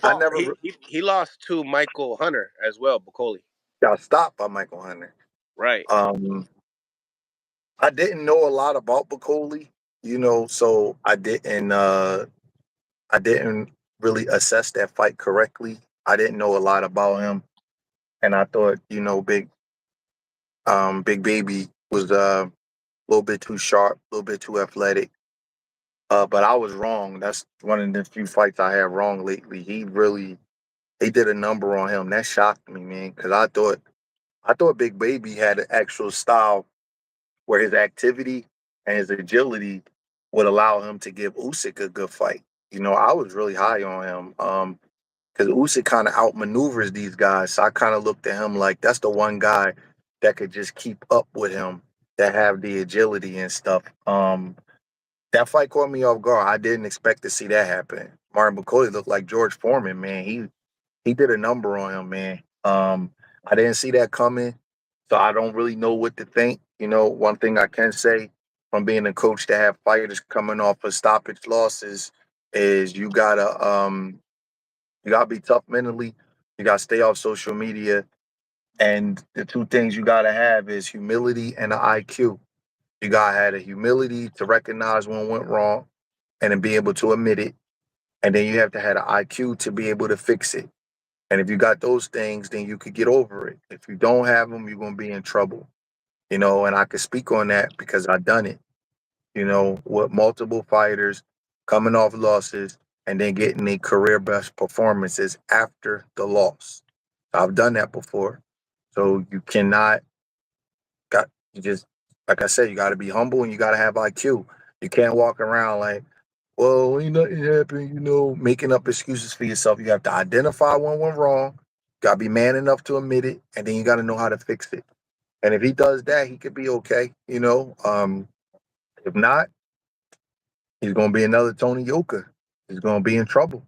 I never He lost to Michael Hunter as well, Bokole. got stopped by Michael Hunter. Right. Um, I didn't know a lot about Bokole, so I didn't really assess that fight correctly. I didn't know a lot about him, and I thought, Big Baby was a little bit too sharp, a little bit too athletic. But I was wrong. That's one of the few fights I had wrong lately. He did a number on him. That shocked me, man, because I thought Big Baby had an actual style where his activity and his agility would allow him to give Usyk a good fight. I was really high on him. Because Usyk kind of outmaneuvers these guys. So I kind of looked at him like that's the one guy that could just keep up with him, that have the agility and stuff. That fight caught me off guard. I didn't expect to see that happen. Martin Bokole looked like George Foreman, man. He did a number on him, man. I didn't see that coming, so I don't really know what to think. One thing I can say from being a coach to have fighters coming off of stoppage losses is you gotta be tough mentally. You gotta stay off social media. And the two things you gotta have is humility and an IQ. You gotta have the humility to recognize when it went wrong and then be able to admit it. And then you have to have the IQ to be able to fix it. And if you got those things, then you could get over it. If you don't have them, you're gonna be in trouble. And I could speak on that because I've done it, with multiple fighters coming off losses and then getting the career best performances after the loss. I've done that before. So you cannot you just like I said, you gotta be humble and you gotta have IQ. You can't walk around like, well, ain't nothing happened, making up excuses for yourself. You have to identify when went wrong, you gotta be man enough to admit it, and then you gotta know how to fix it. And if he does that, he could be okay. If not, he's gonna be another Tony Yoka. He's gonna be in trouble.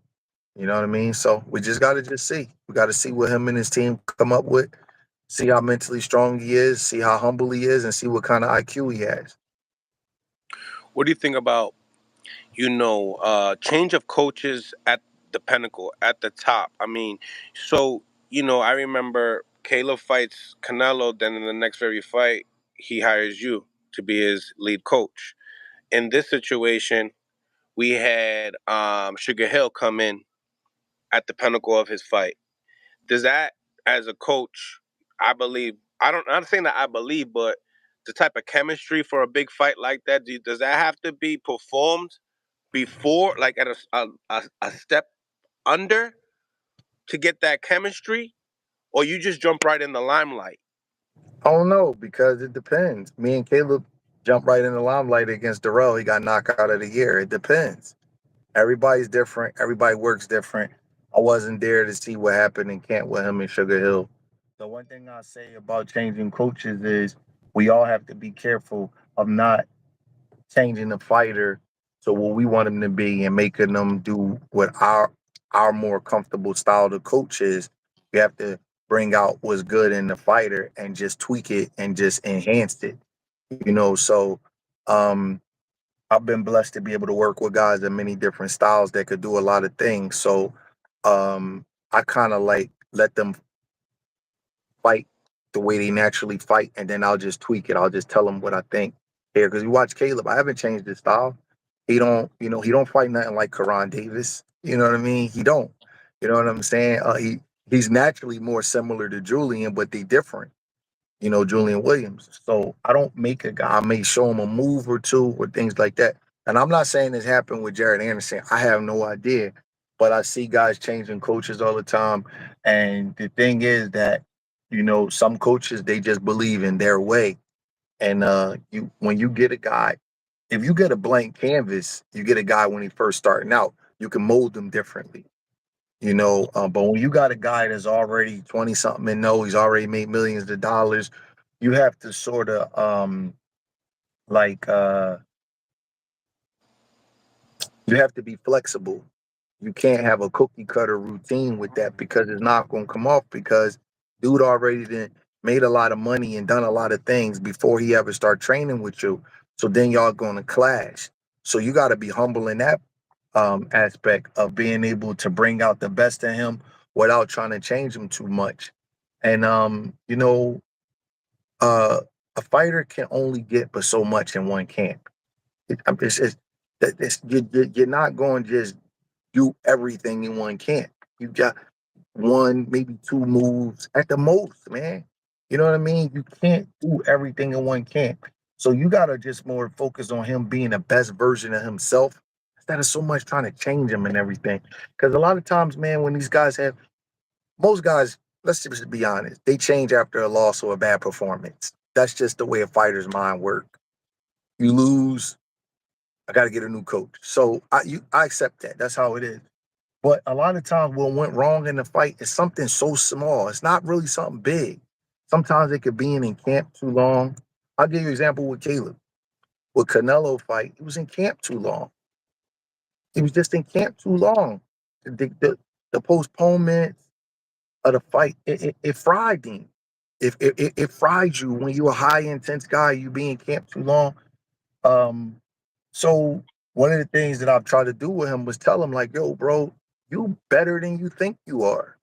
You know what I mean? So we just gotta just see. We gotta see what him and his team come up with, see how mentally strong he is, see how humble he is, and see what kind of IQ he has. What do you think about change of coaches at the pinnacle, at the top? I mean, so I remember Caleb fights Canelo, then in the next very fight, he hires you to be his lead coach. In this situation, we had Sugar Hill come in at the pinnacle of his fight. Does that, as a coach, I believe, I'm not saying that I believe, but the type of chemistry for a big fight like that, does that have to be performed before, like at a step under to get that chemistry, or you just jump right in the limelight? I don't know because it depends. Me and Caleb jumped right in the limelight against Darrell. He got knockout of the year. It depends. Everybody's different. Everybody works different. I wasn't there to see what happened in camp with him and Sugar Hill. The one thing I say about changing coaches is we all have to be careful of not changing the fighter to what we want him to be and making them do what our more comfortable style to coach is. We have to bring out what's good in the fighter and just tweak it and just enhance it. So um I've been blessed to be able to work with guys in many different styles that could do a lot of things. So I kind of like let them fight the way they naturally fight, and then I'll just tweak it. I'll just tell them what I think here. Because you watch Caleb, I haven't changed his style. He don't fight nothing like Karan Davis. You know what I mean? He don't. You know what I'm saying? He's naturally more similar to Julian, but they different. Julian Williams. So I don't make a guy. I may show him a move or two or things like that. And I'm not saying this happened with Jared Anderson. I have no idea. But I see guys changing coaches all the time. And the thing is that, some coaches they just believe in their way. And you when you get a guy, if you get a blank canvas, you get a guy when he first starting out, you can mold them differently. But when you got a guy that's already 20 something and know he's already made millions of dollars, you have to sort of like you have to be flexible. You can't have a cookie cutter routine with that because it's not going to come off because dude already did made a lot of money and done a lot of things before he ever start training with you. So then y'all going to clash. So you got to be humble in that aspect of being able to bring out the best in him without trying to change him too much. And uh, a fighter can only get but so much in one camp. You're not going to just do everything in one camp. You got one, maybe two moves at the most, man. You know what I mean? You can't do everything in one camp. So you gotta just more focus on him being the best version of himself instead of so much trying to change him and everything. Because a lot of times, man, when these guys have most guys, let's just be honest, they change after a loss or a bad performance. That's just the way a fighter's mind works. You lose, I got to get a new coach. So I accept that. That's how it is. But a lot of times what went wrong in the fight is something so small. It's not really something big. Sometimes it could be in camp too long. I'll give you an example with Caleb. With Canelo fight, he was in camp too long. He was just in camp too long. The postponement of the fight, it fried him. It fried you when you're a high intense guy, you be in camp too long. Um, so one of the things that I've tried to do with him was tell him, like, yo, bro, you better than you think you are.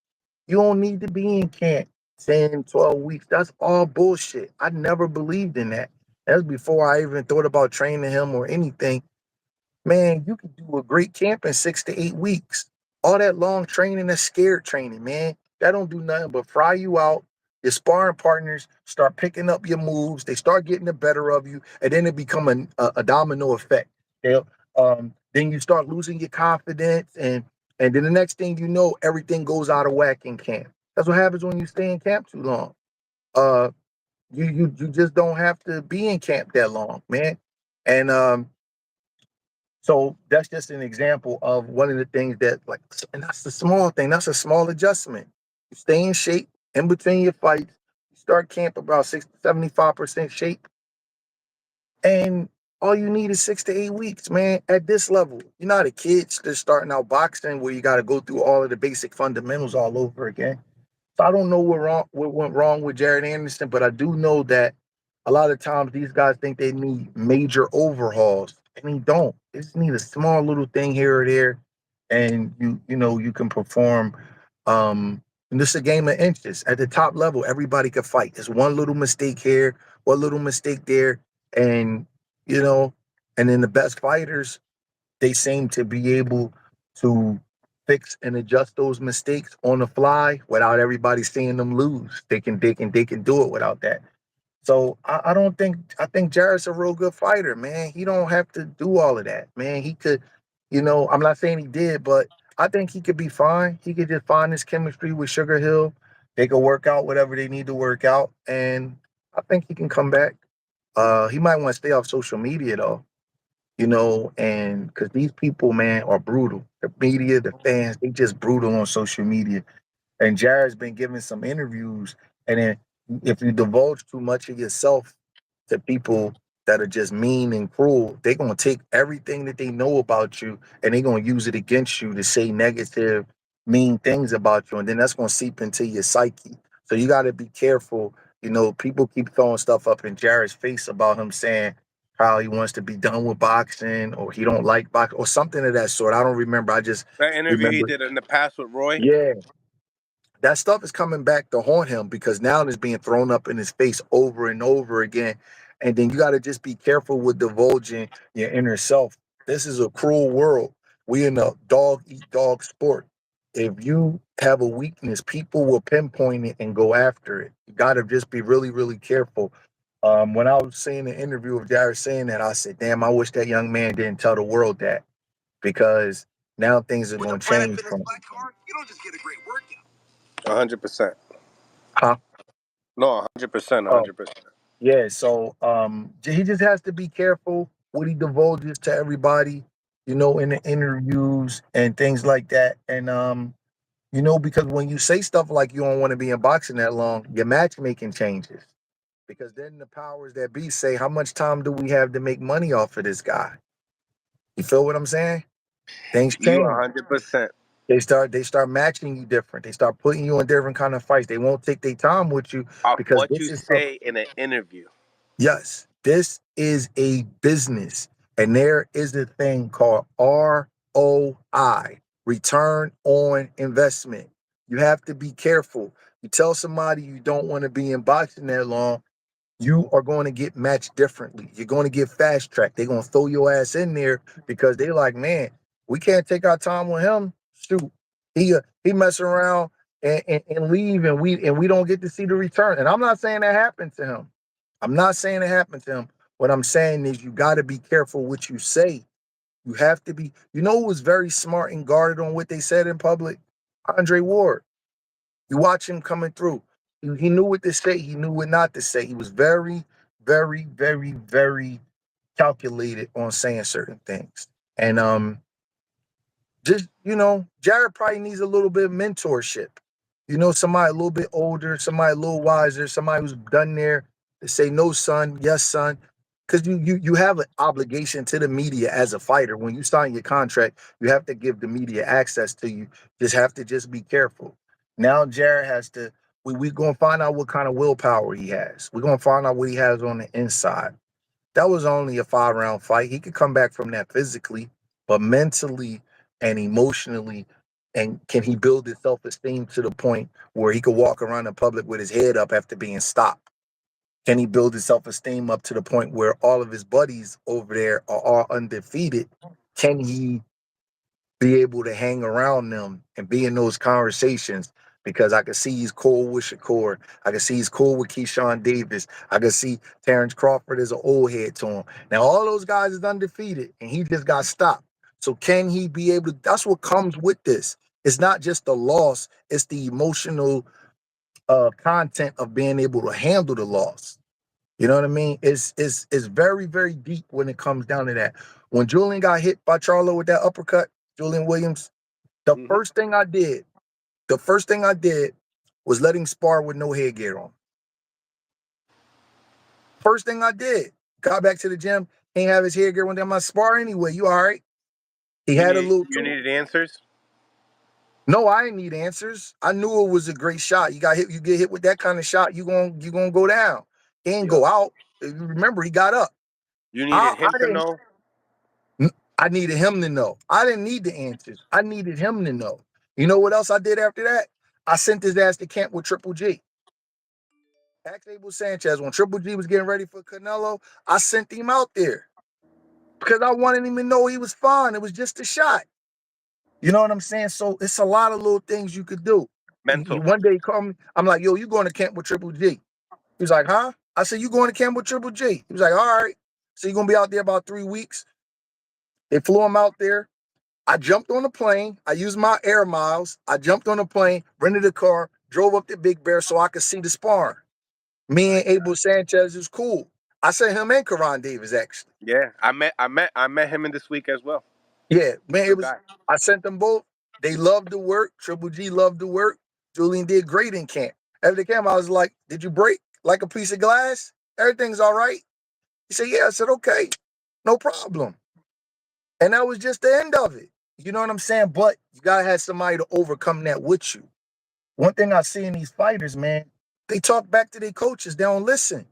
You don't need to be in camp 10, 12 weeks. That's all bullshit. I never believed in that. That's before I even thought about training him or anything. Man, you could do a great camp in 6 to 8 weeks. All that long training, that's scared training, man. That don't do nothing but fry you out. Your sparring partners start picking up your moves. They start getting the better of you, and then it become a domino effect. Then you start losing your confidence, and then the next thing you know, everything goes out of whack in camp. That's what happens when you stay in camp too long. Uh, you just don't have to be in camp that long, man. And so that's just an example of one of the things that, like, and that's the small thing. That's a small adjustment. You stay in shape in between your fights. You start camp about 75% shape, and all you need is 6 to 8 weeks, man. At this level, you're not a kid just starting out boxing where you got to go through all of the basic fundamentals all over again. So I don't know what went wrong with Jared Anderson, but I do know that a lot of times these guys think they need major overhauls, and they don't. They just need a small little thing here or there, and you can perform. And this is a game of inches. At the top level, everybody can fight. There's one little mistake here, one little mistake there, and you know, and then the best fighters, they seem to be able to fix and adjust those mistakes on the fly without everybody seeing them lose. They can do it without that. So I don't think I think Jared's a real good fighter, man. He don't have to do all of that, man. He could, I'm not saying he did, but I think he could be fine. He could just find his chemistry with Sugar Hill. They could work out whatever they need to work out, and I think he can come back. He might want to stay off social media though, and because these people, man, are brutal. The media, the fans, they just brutal on social media. And Jared's been giving some interviews, and then if you divulge too much of yourself to people that are just mean and cruel, they're gonna take everything that they know about you and they're gonna use it against you to say negative, mean things about you, and then that's gonna seep into your psyche. So you got to be careful. People keep throwing stuff up in Jared's face about him saying how he wants to be done with boxing or he don't like boxing or something of that sort. I don't remember. I just That interview he remember. did in the past with Roy. Yeah, that stuff is coming back to haunt him because now it's being thrown up in his face over and over again. And then you got to just be careful with divulging your inner self. This is a cruel world. We in a dog eat dog sport. If you have a weakness, people will pinpoint it and go after it. You got to just be really, really careful. When I was seeing the interview of Jared saying that, I said, damn, I wish that young man didn't tell the world that because now things are With a going to Planet change Fitness from, Black Card, you don't just get a great workout. 100%. huh? No, 100%, Oh, 100%. yeah, so he just has to be careful what he divulges to everybody, in the interviews and things like that. And because when you say stuff like you don't want to be in boxing that long, your matchmaking changes. Because then the powers that be say, how much time do we have to make money off of this guy? You feel what I'm saying? Things You change. 100%. They start matching you different. They start putting you in different kind of fights. They won't take their time with you Off because what this you is something. say in an interview. Yes, this is a business, and there is a thing called ROI. ROI, return on investment. You have to be careful. You tell somebody you don't want to be in boxing that long, you are going to get matched differently. You're going to get fast tracked. They're going to throw your ass in there because they like, man, we can't take our time with him. Shoot, he mess around and leave, and we don't get to see the return. And I'm not saying that happened to him. I'm not saying it happened to him. What I'm saying is you got to be careful what you say. You have to be. You know who was very smart and guarded on what they said in public? Andre Ward. You watch him coming through. He knew what to say. He knew what not to say. He was very, very, very, very calculated on saying certain things. And just Jared probably needs a little bit of mentorship. Somebody a little bit older, somebody a little wiser, somebody who's done there to say no, son, yes, son. Because you have an obligation to the media as a fighter. When you sign your contract, you have to give the media access to you. Just have to just be careful. Now Jared has to. We're gonna find out what kind of willpower he has. We're gonna find out what he has on the inside. That was only a 5-round fight. He could come back from that physically, but mentally and emotionally, and can he build his self-esteem to the point where he could walk around in public with his head up after being stopped? Can he build his self-esteem up to the point where all of his buddies over there are all undefeated? Can he be able to hang around them and be in those conversations? Because I can see he's cool with Shakur. I can see he's cool with Keyshawn Davis. I can see Terrence Crawford is an old head to him. Now, all those guys is undefeated, and he just got stopped. So can he be able to? That's what comes with this. It's not just the loss, it's the emotional content of being able to handle the loss. You know what I mean? It's very, very deep when it comes down to that. When Julian got hit by Charlo with that uppercut, Julian Williams, the Hmm. first thing I did, the first thing I did was let him spar with no headgear on. First thing I did, got back to the gym, ain't have his headgear on. Damn, my spar anyway. You all right? He You had a need little you too. needed answers. No, I didn't need answers. I knew it was a great shot. You got hit. You get hit with that kind of shot, you gonna go down. He ain't Yep. go out. If you remember, he got up. You I needed I him to didn't. know. I needed him to know. I didn't need the answers. I needed him to know. You know what else I did after that? I sent his ass to camp with Triple G. Ask Abel Sanchez when Triple G was getting ready for Canelo. I sent him out there because I wanted him to know he was fine. It was just a shot. You know what I'm saying? So it's a lot of little things you could do. Mental. One day he called me. I'm like, yo, you going to camp with Triple G? He was like, huh? I said, you going to camp with Triple G? He was like, all right. So you're going to be out there about 3 weeks. They flew him out there. I jumped on the plane. I used my air miles. I jumped on the plane, rented a car, drove up to Big Bear so I could see the sparring. Me and Abel Sanchez is cool. I sent him and Karan Davis actually. Yeah, I met him in this week as well. Yeah, man, it Good was. guy. I sent them both. They loved the work. Triple G loved the work. Julian did great in camp. After the camp, I was like, "Did you break like a piece of glass? Everything's all right." He said, "Yeah." I said, "Okay, no problem." And that was just the end of it. You know what I'm saying? But you gotta have somebody to overcome that with you. One thing I see in these fighters, man, they talk back to their coaches. They don't listen.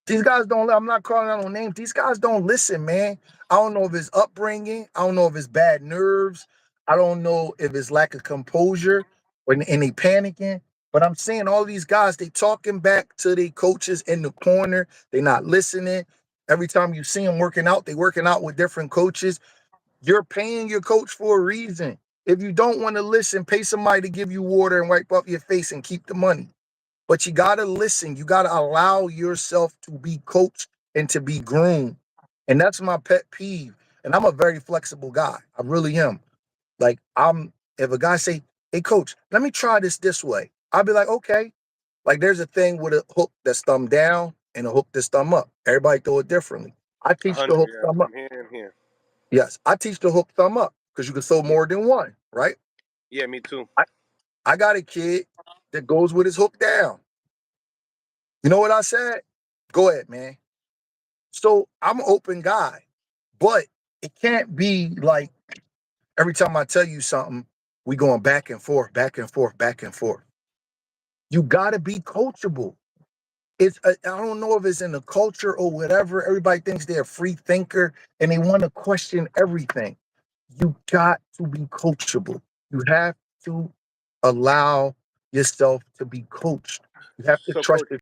These guys don't. I'm not calling out no names. These guys don't listen, man. I don't know if it's upbringing. I don't know if it's bad nerves. I don't know if it's lack of composure and they panicking. But I'm saying all these guys, they talking back to their coaches in the corner. They not listening. Every time you see them working out, they working out with different coaches. You're paying your coach for a reason. If you don't want to listen, pay somebody to give you water and wipe off your face and keep the money. But you got to listen. You got to allow yourself to be coached and to be groomed. And that's my pet peeve. And I'm a very flexible guy. I really am. Like if a guy say, "Hey coach, let me try this way." I'll be like, "Okay." Like there's a thing with a hook that's thumb down and a hook that's thumb up. Everybody throw it differently. I A teach the hundred. hook Yeah, thumb up. from here and here. Yes, I teach the hook thumb up because you can throw Yeah. more than one, right? Yeah, me too. I, I got a kid that goes with his hook down. You know what I said? Go ahead, man. So I'm an open guy, but it can't be like every time I tell you something, we going back and forth, back and forth, back and forth. You got to be coachable. I don't know if it's in the culture or whatever. Everybody thinks they're a free thinker and they want to question everything. You got to be coachable. You have to allow yourself to be coached. You have to So, trust coach, your